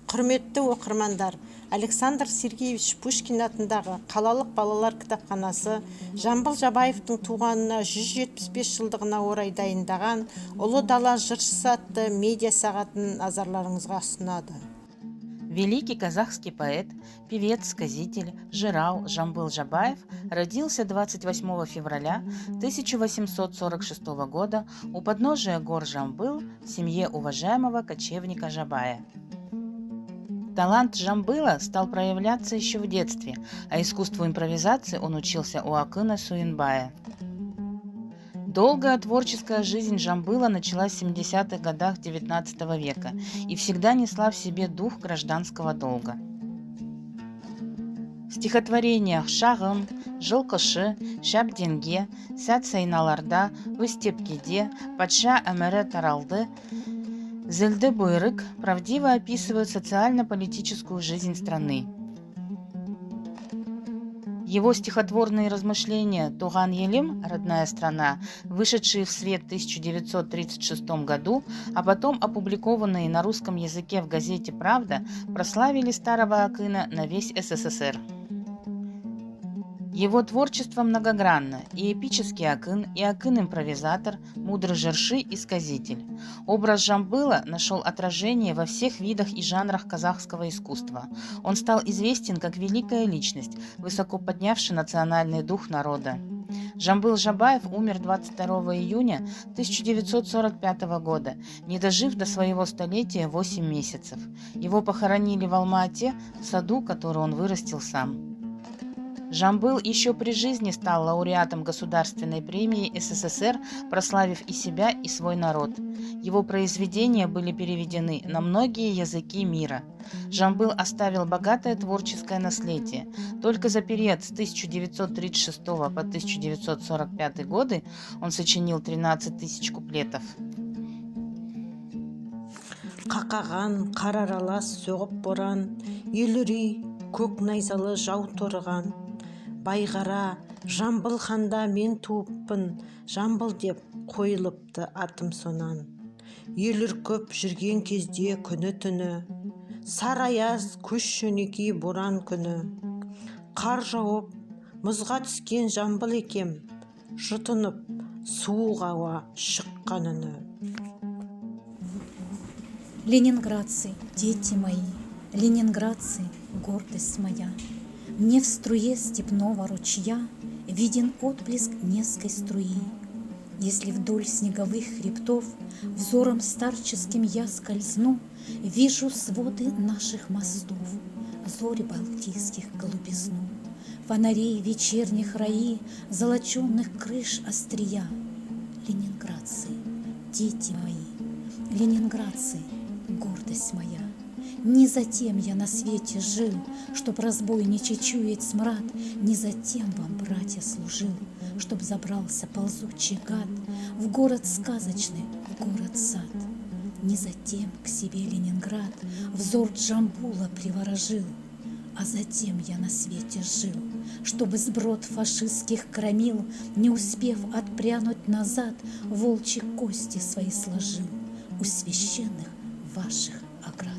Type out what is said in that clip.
Құрметті оқырмандар, Александр Сергеевич Пушкин атындағы қалалық балалар кітапханасы Жамбыл Жабаевтың туғанына 175 жылдығына орай дайындаған «Ұлы дала жыршысы» атты медиа сағатын назарларыңызға ұсынады. Великий казахский поэт, певец, сказитель, жырау Жамбыл Жабаев родился 28 февраля 1846 года у подножия гор Жамбыл в семье уважаемого кочевника Жабая. Талант Жамбыла стал проявляться еще в детстве, а искусству импровизации он учился у Акына Суинбая. Долгая творческая жизнь Жамбыла началась в 70-х годах XIX века и всегда несла в себе дух гражданского долга. В стихотворениях «Шағым», «Жылқышы», «Шәбденге», «Сәт сайналарда», «Өстепкеде», «Патша әмірі таралды», «Зілді бұйрық» правдиво описывают социально-политическую жизнь страны. Его стихотворные размышления «Туған елім. Родная страна», вышедшие в свет в 1936 году, а потом опубликованные на русском языке в газете «Правда», прославили старого Акына на весь СССР. Его творчество многогранно: и эпический Акын, и Акын-импровизатор, мудрый жыршы и сказитель. Образ Жамбыла нашел отражение во всех видах и жанрах казахского искусства. Он стал известен как великая личность, высоко поднявший национальный дух народа. Жамбыл Жабаев умер 22 июня 1945 года, не дожив до своего столетия 8 месяцев. Его похоронили в Алма-Ате, в саду, который он вырастил сам. Жамбыл еще при жизни стал лауреатом Государственной премии СССР, прославив и себя, и свой народ. Его произведения были переведены на многие языки мира. Жамбыл оставил богатое творческое наследие. Только за период с 1936 по 1945 годы он сочинил 13 тысяч куплетов. Қақаған, қараралас соғып боран, елүрей, көк найзалы жау торыған. Байғара, Жамбыл ханда мен туыппын, Жамбыл деп қойылыпты атым сонан. Ел үркіп жүрген кезде күні-түні, сараяз көш жөнекей боран күні. Қар жауып, мұзға түскен Жамбыл екем, жұтынып, суық ауа шыққан үні. Ленинградцы, дети мои, ленинградцы, гордость моя. Мне в струе степного ручья виден отблеск Невской струи. Если вдоль снеговых хребтов взором старческим я скользну, вижу своды наших мостов, зори балтийских голубизну, фонарей вечерних раи, золоченных крыш острия. Ленинградцы, дети мои, ленинградцы, гордость моя. Не затем я на свете жил, чтоб разбойничий чуять смрад, не затем вам, братья, служил, чтоб забрался ползучий гад в город сказочный, в город-сад. Не затем к себе Ленинград взор Джамбула приворожил, а затем я на свете жил, чтобы сброд фашистских громил, не успев отпрянуть назад, волчьи кости свои сложил у священных ваших оград.